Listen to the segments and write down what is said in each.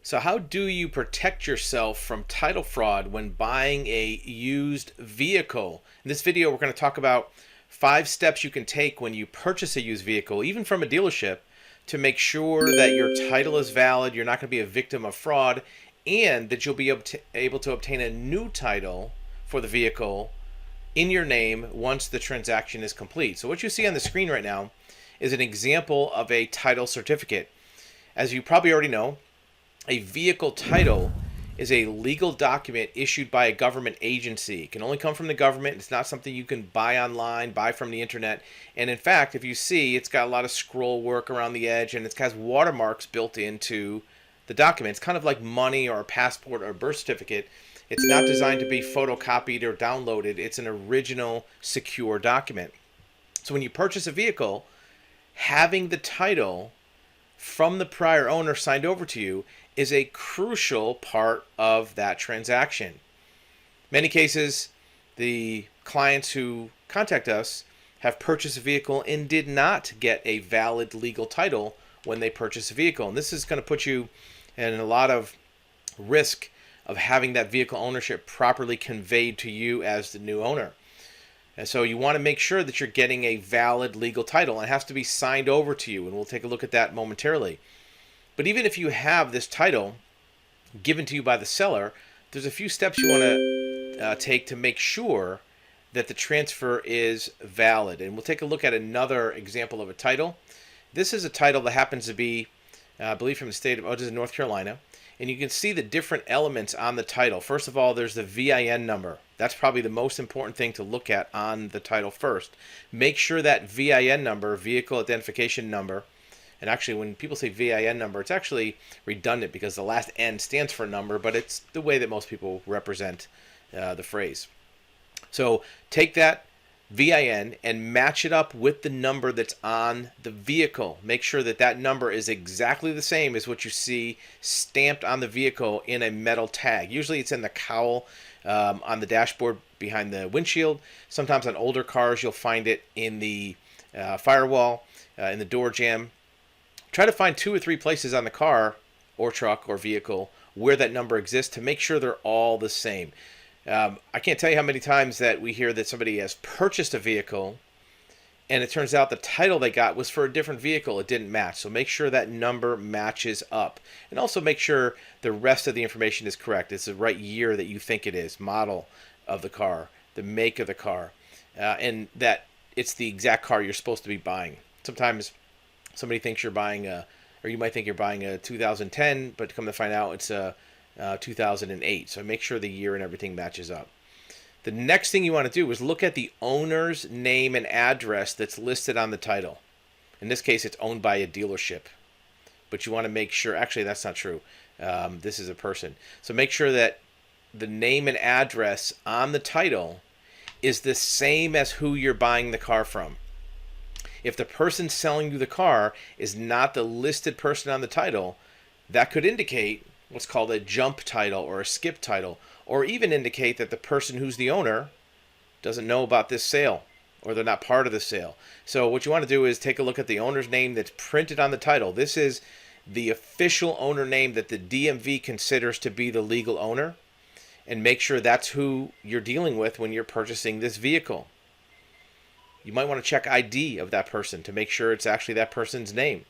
So, how do you protect yourself from title fraud when buying a used vehicle? In this video, we're going to talk about 5 steps you can take when you purchase a used vehicle, even from a dealership, to make sure that your title is valid, you're not going to be a victim of fraud, and that you'll be able to obtain a new title for the vehicle in your name once the transaction is complete. So, what you see on the screen right now is an example of a title certificate. As you probably already know, a vehicle title is a legal document issued by a government agency. It can only come from the government. It's not something you can buy online, buy from the internet. And in fact, if you see, it's got a lot of scroll work around the edge, and it has watermarks built into the document. It's kind of like money or a passport or a birth certificate. It's not designed to be photocopied or downloaded. It's an original secure document. So when you purchase a vehicle, having the title from the prior owner signed over to you is a crucial part of that transaction. Many cases, the clients who contact us have purchased a vehicle and did not get a valid legal title when they purchased a vehicle. And this is going to put you in a lot of risk of having that vehicle ownership properly conveyed to you as the new owner. And so you want to make sure that you're getting a valid legal title. It has to be signed over to you, and we'll take a look at that momentarily. But even if you have this title given to you by the seller, there's a few steps you want to take to make sure that the transfer is valid. And we'll take a look at another example of a title. This is a title that happens to be, I believe, from the state of North Carolina. And you can see the different elements on the title. First of all, there's the VIN number. That's probably the most important thing to look at on the title first. Make sure that VIN number, vehicle identification number, and actually when people say VIN number, it's actually redundant because the last N stands for number, but it's the way that most people represent the phrase. So take that VIN and match it up with the number that's on the vehicle. Make sure that that number is exactly the same as what you see stamped on the vehicle in a metal tag. Usually it's in the cowl on the dashboard behind the windshield. Sometimes on older cars you'll find it in the firewall, in the door jamb. Try to find 2 or 3 places on the car or truck or vehicle where that number exists to make sure they're all the same. I can't tell you how many times that we hear that somebody has purchased a vehicle and it turns out the title they got was for a different vehicle. It didn't match. So make sure that number matches up. And also make sure the rest of the information is correct. It's the right year that you think it is, model of the car, the make of the car, and that it's the exact car you're supposed to be buying. Sometimes somebody thinks you're buying or you might think you're buying a 2010, but come to find out it's a 2008. So make sure the year and everything matches up. The next thing you want to do is look at the owner's name and address that's listed on the title. In this case, it's owned by a dealership. But you want to make sure, actually that's not true. This is a person. So make sure that the name and address on the title is the same as who you're buying the car from. If the person selling you the car is not the listed person on the title, that could indicate what's called a jump title or a skip title, or even indicate that the person who's the owner doesn't know about this sale or they're not part of the sale. So what you want to do is take a look at the owner's name that's printed on the title. This is the official owner name that the DMV considers to be the legal owner, and make sure that's who you're dealing with when you're purchasing this vehicle. You might want to check ID of that person to make sure it's actually that person's name,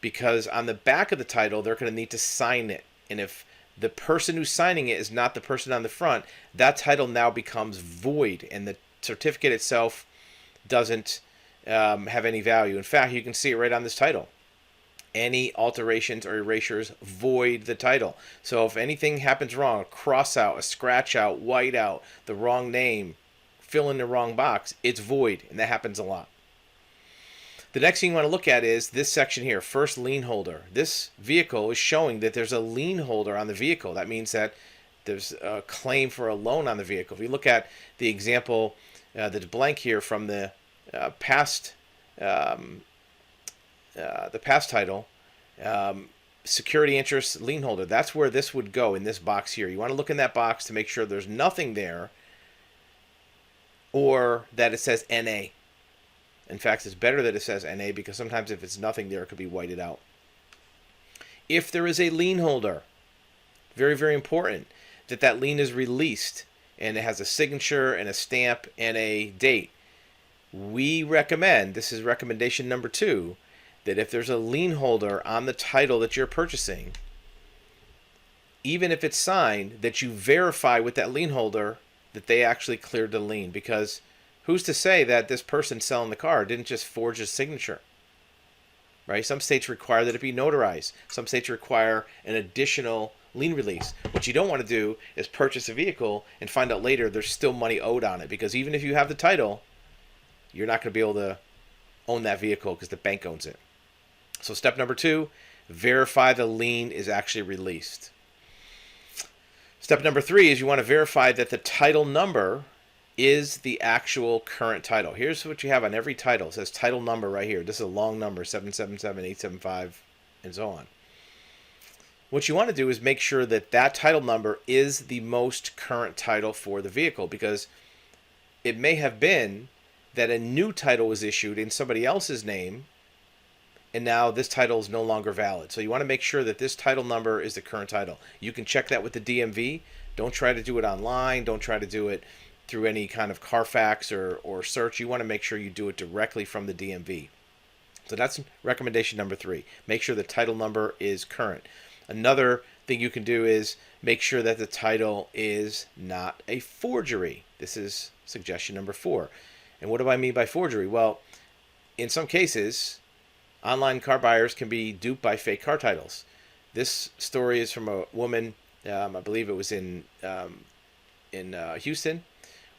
because on the back of the title they're going to need to sign it. And if the person who's signing it is not the person on the front, that title now becomes void and the certificate itself doesn't have any value. In fact, you can see it right on this title. Any alterations or erasures void the title. So if anything happens wrong, a cross out, a scratch out, white out, the wrong name, fill in the wrong box, it's void, and that happens a lot. The next thing you want to look at is this section here, first lien holder. This vehicle is showing that there's a lien holder on the vehicle. That means that there's a claim for a loan on the vehicle. If you look at the example that's blank here from the past title, security interest lien holder, that's where this would go in this box here. You want to look in that box to make sure there's nothing there or that it says NA. In fact, it's better that it says NA because sometimes if it's nothing there, it could be whited out. If there is a lien holder, Very, very important that that lien is released and it has a signature and a stamp and a date. We recommend, this is recommendation number 2, that if there's a lien holder on the title that you're purchasing, even if it's signed, that you verify with that lien holder that they actually cleared the lien. Because who's to say that this person selling the car didn't just forge a signature? Right? Some states require that it be notarized. Some states require an additional lien release. What you don't want to do is purchase a vehicle and find out later there's still money owed on it. Because even if you have the title, you're not going to be able to own that vehicle because the bank owns it. So step number 2, verify the lien is actually released. Step number 3 is you want to verify that the title number is the actual current title. Here's what you have on every title. It says title number right here. This is a long number, 777-875, and so on. What you want to do is make sure that that title number is the most current title for the vehicle, because it may have been that a new title was issued in somebody else's name, and now this title is no longer valid. So you want to make sure that this title number is the current title. You can check that with the DMV. Don't try to do it online. Don't try to do it through any kind of Carfax or search. You want to make sure you do it directly from the DMV. So that's recommendation number 3. Make sure the title number is current. Another thing you can do is make sure that the title is not a forgery. This is suggestion number 4. And what do I mean by forgery? Well, in some cases, online car buyers can be duped by fake car titles. This story is from a woman, I believe it was in Houston,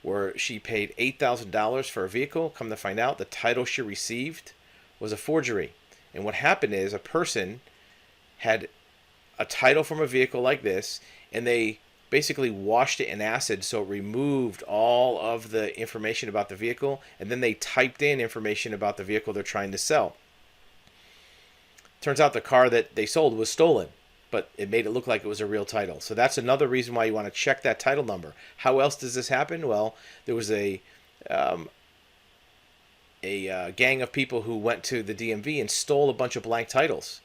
where she paid $8,000 for a vehicle. Come to find out, the title she received was a forgery. And what happened is a person had a title from a vehicle like this, and they basically washed it in acid so it removed all of the information about the vehicle, and then they typed in information about the vehicle they're trying to sell. Turns out the car that they sold was stolen, but it made it look like it was a real title. So that's another reason why you want to check that title number. How else does this happen? Well, there was a gang of people who went to the DMV and stole a bunch of blank titles,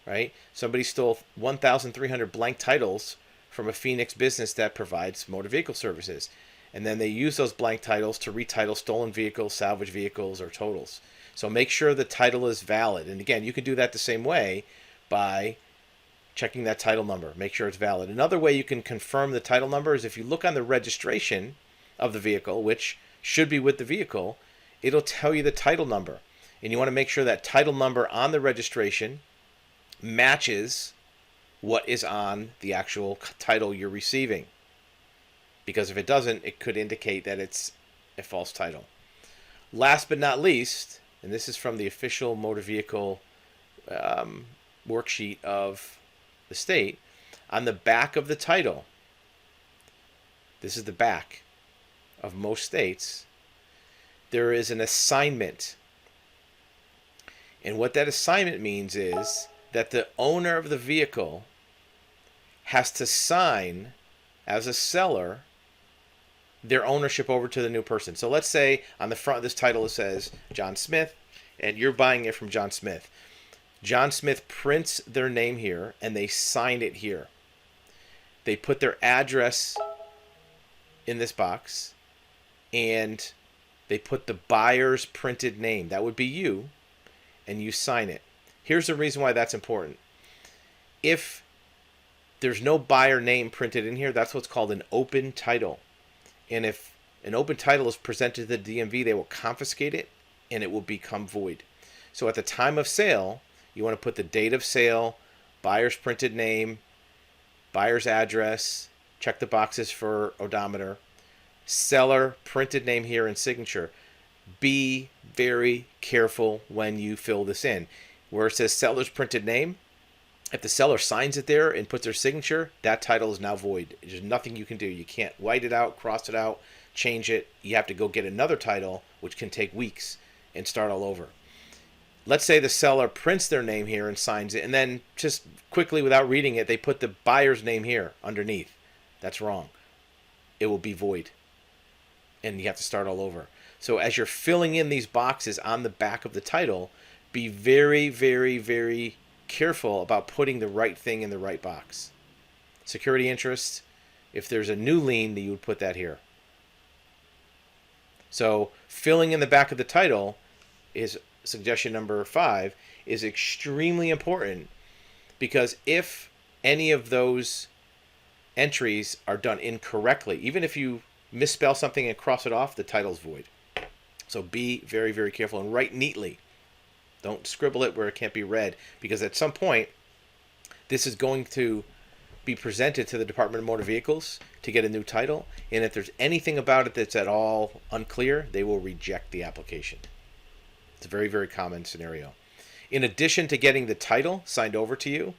right? Somebody stole 1,300 blank titles from a Phoenix business that provides motor vehicle services. And then they use those blank titles to retitle stolen vehicles, salvage vehicles, or totals. So make sure the title is valid. And again, you can do that the same way by checking that title number. Make sure it's valid. Another way you can confirm the title number is if you look on the registration of the vehicle, which should be with the vehicle, it'll tell you the title number. And you want to make sure that title number on the registration matches what is on the actual title you're receiving. Because if it doesn't, it could indicate that it's a false title. Last but not least, and this is from the official motor vehicle worksheet of the state, on the back of the title, this is the back of most states, there is an assignment. And what that assignment means is that the owner of the vehicle has to sign, as a seller, their ownership over to the new person. So let's say on the front of this title it says John Smith, and you're buying it from John Smith. John Smith prints their name here, and they sign it here. They put their address in this box, and they put the buyer's printed name. That would be you, and you sign it. Here's the reason why that's important. If there's no buyer name printed in here, that's what's called an open title. And if an open title is presented to the DMV, they will confiscate it, and it will become void. So at the time of sale, you want to put the date of sale, buyer's printed name, buyer's address, check the boxes for odometer, seller printed name here and signature. Be very careful when you fill this in. Where it says seller's printed name, if the seller signs it there and puts their signature, that title is now void. There's nothing you can do. You can't white it out, cross it out, change it. You have to go get another title, which can take weeks, and start all over. Let's say the seller prints their name here and signs it, and then just quickly, without reading it, they put the buyer's name here underneath. That's wrong. It will be void, and you have to start all over. So as you're filling in these boxes on the back of the title, be very, very, very careful about putting the right thing in the right box. security interests. If there's a new lien, then you would put that here. So filling in the back of the title is suggestion number 5, is extremely important, because if any of those entries are done incorrectly, even if you misspell something and cross it off, the title's void. So be very, very careful and write neatly. Don't scribble it where it can't be read, because at some point this is going to be presented to the Department of Motor Vehicles to get a new title, and if there's anything about it that's at all unclear, they will reject the application. It's a very, very common scenario. In addition to getting the title signed over to you,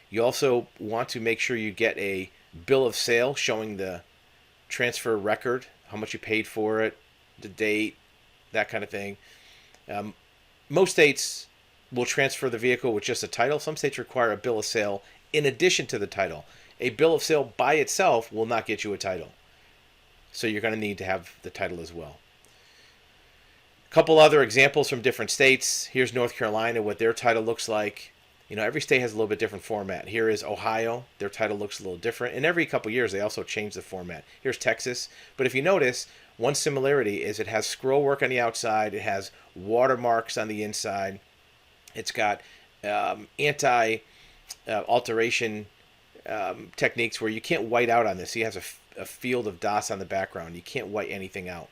you also want to make sure you get a bill of sale showing the transfer record, how much you paid for it, the date, that kind of thing. Most states will transfer the vehicle with just a title. Some states require a bill of sale in addition to the title. A bill of sale by itself will not get you a title. So you're going to need to have the title as well. A couple other examples from different states. Here's North Carolina, what their title looks like. You know, every state has a little bit different format. Here is Ohio. Their title looks a little different. And every couple years, they also change the format. Here's Texas. But if you notice, one similarity is it has scroll work on the outside. It has watermarks on the inside. It's got anti-alteration techniques where you can't white out on this. He has a field of dots on the background. You can't white anything out,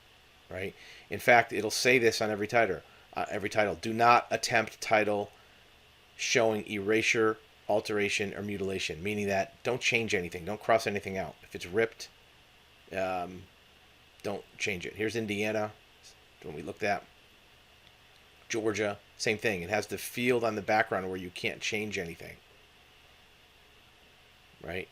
right? In fact, it'll say this on every title. Do not attempt title showing erasure, alteration, or mutilation, meaning that don't change anything. Don't cross anything out. If it's ripped, don't change it. Here's Indiana, when we looked at. Georgia, same thing. It has the field on the background where you can't change anything, right?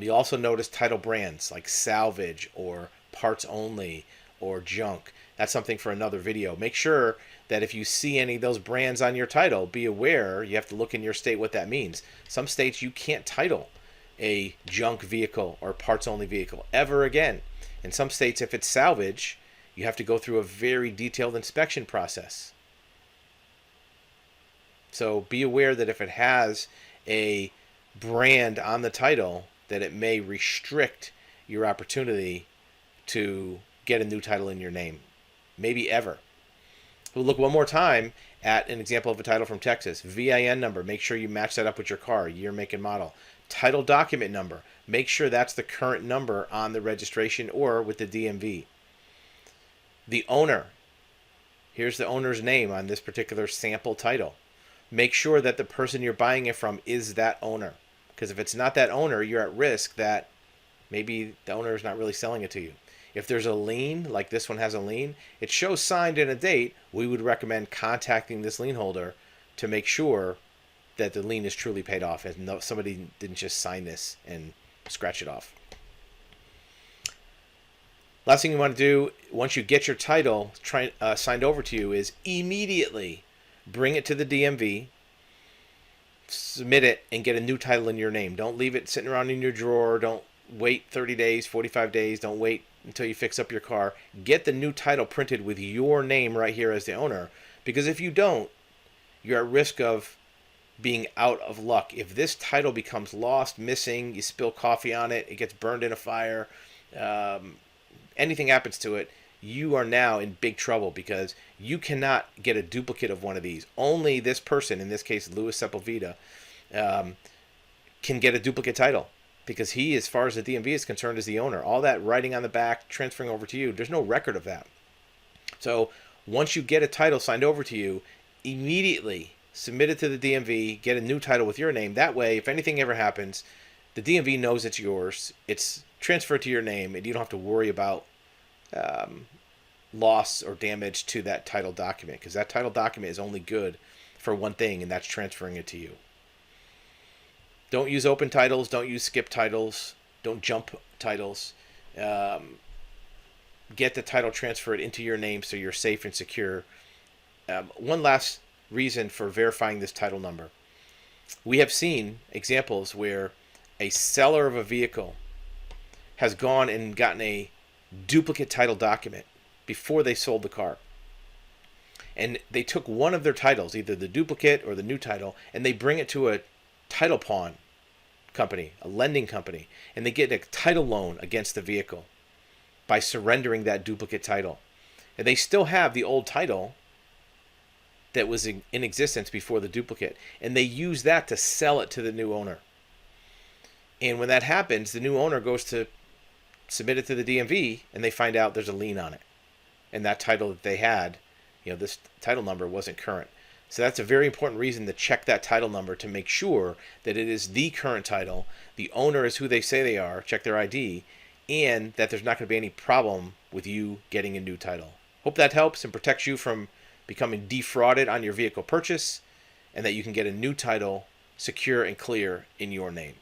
You also notice title brands like salvage or parts only or junk. That's something for another video. Make sure that if you see any of those brands on your title, be aware, you have to look in your state what that means. Some states you can't title a junk vehicle or parts only vehicle ever again. In some states, if it's salvage, you have to go through a very detailed inspection process. So be aware that if it has a brand on the title, that it may restrict your opportunity to get a new title in your name. Maybe ever. We'll look one more time at an example of a title from Texas. VIN number, make sure you match that up with your car, year, make, and model. Title document number, make sure that's the current number on the registration or with the DMV. The owner, here's the owner's name on this particular sample title. Make sure that the person you're buying it from is that owner. Because if it's not that owner, you're at risk that maybe the owner is not really selling it to you. If there's a lien, like this one has a lien, it shows signed in a date, we would recommend contacting this lien holder to make sure that the lien is truly paid off and somebody didn't just sign this and scratch it off. Last thing you want to do, once you get your title signed over to you, is immediately bring it to the DMV, submit it, and get a new title in your name. Don't leave it sitting around in your drawer. Don't wait 30 days, 45 days. Don't wait until you fix up your car. Get the new title printed with your name right here as the owner, because if you don't, you're at risk of being out of luck. If this title becomes lost, missing, you spill coffee on it, it gets burned in a fire, anything happens to it, you are now in big trouble, because you cannot get a duplicate of one of these. Only this person, in this case Louis Sepulveda, can get a duplicate title, because he, as far as the DMV is concerned, is the owner. All that writing on the back, transferring over to you, there's no record of that. So once you get a title signed over to you, immediately submit it to the DMV, get a new title with your name. That way, if anything ever happens, the DMV knows it's yours. It's transferred to your name, and you don't have to worry about loss or damage to that title document, because that title document is only good for one thing, and that's transferring it to you. Don't use open titles. Don't use skip titles. Don't jump titles. Get the title transferred into your name so you're safe and secure. One last reason for verifying this title number. We have seen examples where a seller of a vehicle has gone and gotten a duplicate title document before they sold the car. And they took one of their titles, either the duplicate or the new title, and they bring it to a title pawn company, a lending company, and they get a title loan against the vehicle by surrendering that duplicate title. And they still have the old title that was in existence before the duplicate, and they use that to sell it to the new owner. And when that happens, the new owner goes to submit it to the DMV, and they find out there's a lien on it. And that title that they had, this title number wasn't current. So that's a very important reason to check that title number to make sure that it is the current title, the owner is who they say they are, check their ID, and that there's not going to be any problem with you getting a new title. Hope that helps and protects you from becoming defrauded on your vehicle purchase, and that you can get a new title secure and clear in your name.